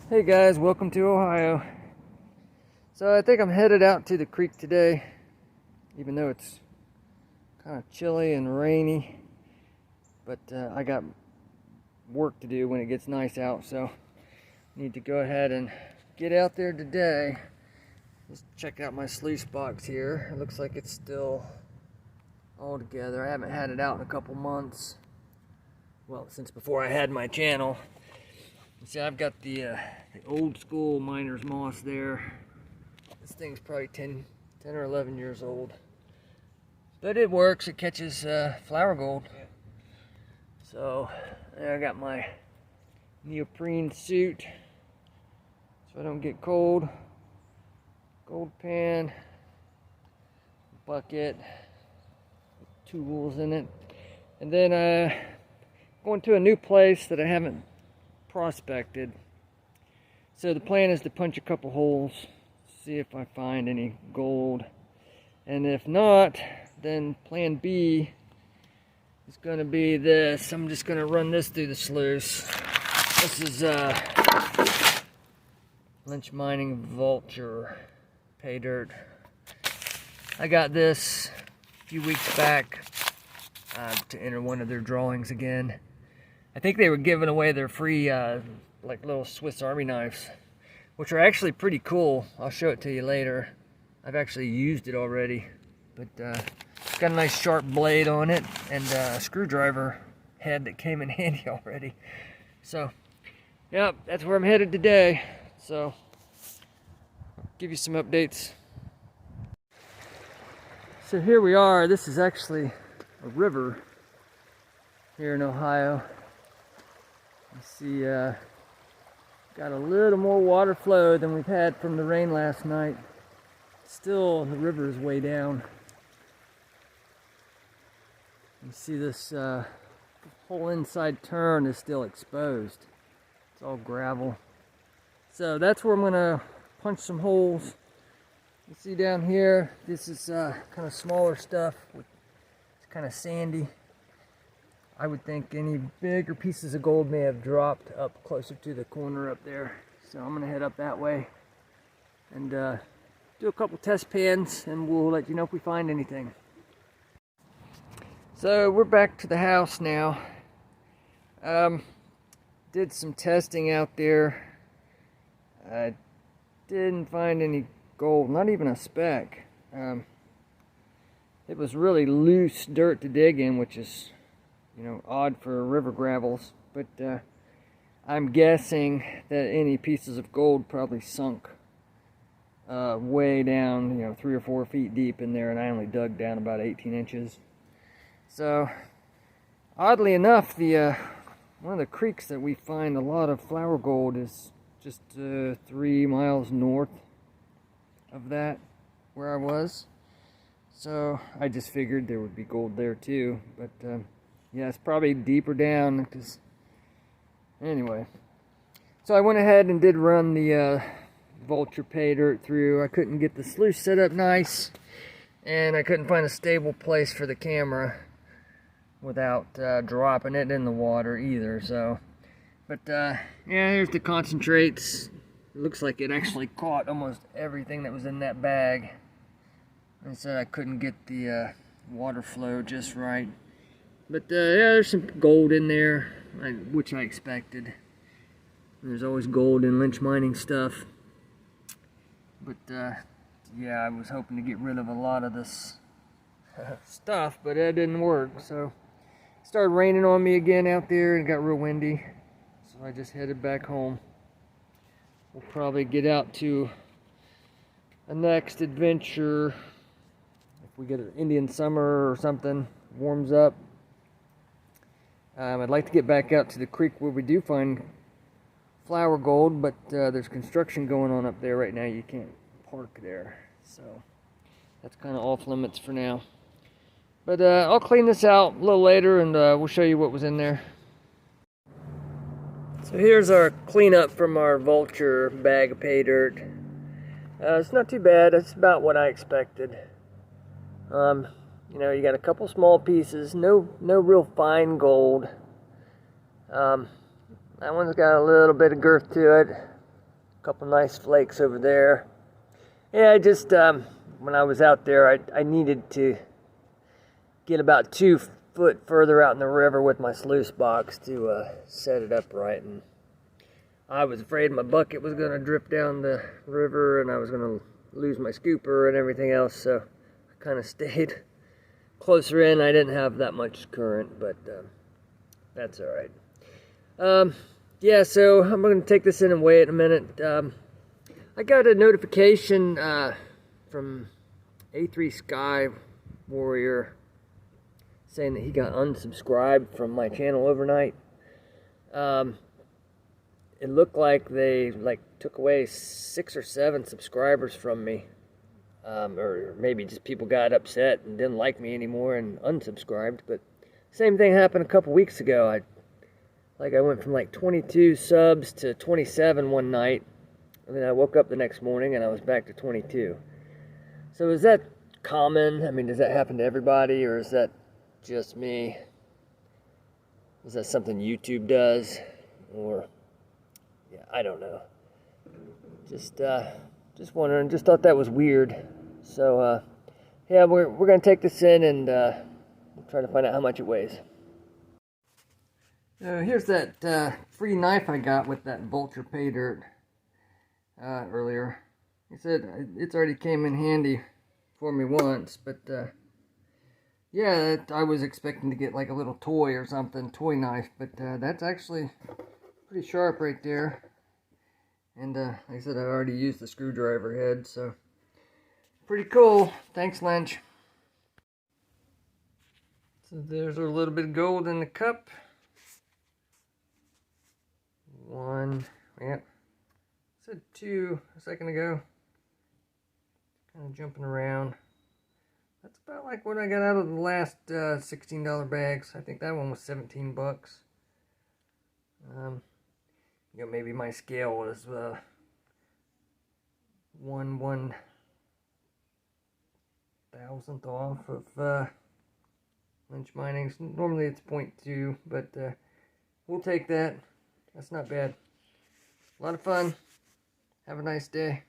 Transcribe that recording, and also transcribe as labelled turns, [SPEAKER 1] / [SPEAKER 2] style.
[SPEAKER 1] Hey guys, welcome to Ohio. So I think I'm headed out to the creek today, even though it's kind of chilly and rainy, but I got work to do when it gets nice out, so need to go ahead and get out there today. Let's check out my sluice box here. It looks like it's still all together. I haven't had it out in a couple months. Well, since before I had my channel. See, I've got the old school miner's moss there. This thing's probably 10 or 11 years old. But it works, it catches flower gold. So, there I got my neoprene suit so I don't get cold. Gold pan, bucket, tools in it. And then going to a new place that I haven't prospected. So the plan is to punch a couple holes, see if I find any gold, and if not, then plan B is going to be this. I'm just going to run this through the sluice. This is lynch mining vulture paydirt. I got this a few weeks back to enter one of their drawings again. I think they were giving away their free, like little Swiss Army knives, which are actually pretty cool. I'll show it to you later. I've actually used it already, but it's got a nice sharp blade on it and a screwdriver head that came in handy already. So, yeah, that's where I'm headed today. So, I'll give you some updates. So here we are. This is actually a river here in Ohio. You see, got a little more water flow than we've had from the rain last night. Still, the river is way down. You see this whole inside turn is still exposed. It's all gravel. So that's where I'm gonna punch some holes. You see down here, this is kind of smaller stuff. It's kind of sandy. I would think any bigger pieces of gold may have dropped up closer to the corner up there. So I'm gonna head up that way and do a couple test pans, and we'll let you know if we find anything. So we're back to the house now. Did some testing out there. I didn't find any gold, not even a speck. It was really loose dirt to dig in, which is, you know, odd for river gravels, but I'm guessing that any pieces of gold probably sunk way down, you know, 3 or 4 feet deep in there, and I only dug down about 18 inches. So, oddly enough, the one of the creeks that we find a lot of flower gold is just 3 miles north of that, where I was. So, I just figured there would be gold there too, but yeah, it's probably deeper down, because anyway. So I went ahead and did run the vulture pay dirt through. I couldn't get the sluice set up nice, and I couldn't find a stable place for the camera without dropping it in the water either. So, but yeah, here's the concentrates. It looks like it actually caught almost everything that was in that bag. I said I couldn't get the water flow just right. But yeah, there's some gold in there, which I expected. There's always gold in lynch mining stuff. But yeah, I was hoping to get rid of a lot of this stuff, but that didn't work. So it started raining on me again out there, and it got real windy. So I just headed back home. We'll probably get out to a next adventure if we get an Indian summer or something, warms up. I'd like to get back out to the creek where we do find flower gold, but there's construction going on up there right now. You can't park there, so that's kind of off limits for now. But I'll clean this out a little later, and we'll show you what was in there. So here's our cleanup from our vulture bag of pay dirt. It's not too bad. It's about what I expected. You know, you got a couple small pieces, no real fine gold. That one's got a little bit of girth to it. couple nice flakes over there. Yeah, I just, when I was out there, I needed to get about 2 foot further out in the river with my sluice box to set it up right. And I was afraid my bucket was going to drip down the river and I was going to lose my scooper and everything else, so I kind of stayed closer in. I didn't have that much current, but that's all right. Yeah, so I'm going to take this in and weigh it in a minute. I got a notification from A3 Sky Warrior saying that he got unsubscribed from my channel overnight. It looked like they took away 6 or 7 subscribers from me, or maybe just people got upset and didn't like me anymore and unsubscribed. But same thing happened a couple weeks ago. I went from 22 subs to 27 one night, and then I woke up the next morning and I was back to 22. So is that common? I mean, does that happen to everybody, or is that just me? Is that something YouTube does? Or, yeah, I don't know. Just wondering. Just thought that was weird. So, yeah, we're gonna take this in and we'll try to find out how much it weighs. Here's that free knife I got with that vulture paydirt earlier. He said it's already came in handy for me once, but yeah, I was expecting to get like a little toy or something, toy knife, but that's actually pretty sharp right there. And like I said, I already used the screwdriver head, so pretty cool. Thanks, Lynch. So there's a little bit of gold in the cup. 1, yep. I said 2 a second ago. Kind of jumping around. That's about like what I got out of the last $16 bags. I think that one was 17 bucks. You know, maybe my scale was 1/1000th off of lynch minings. Normally it's 0.2, but we'll take that. That's not bad. A lot of fun. Have a nice day.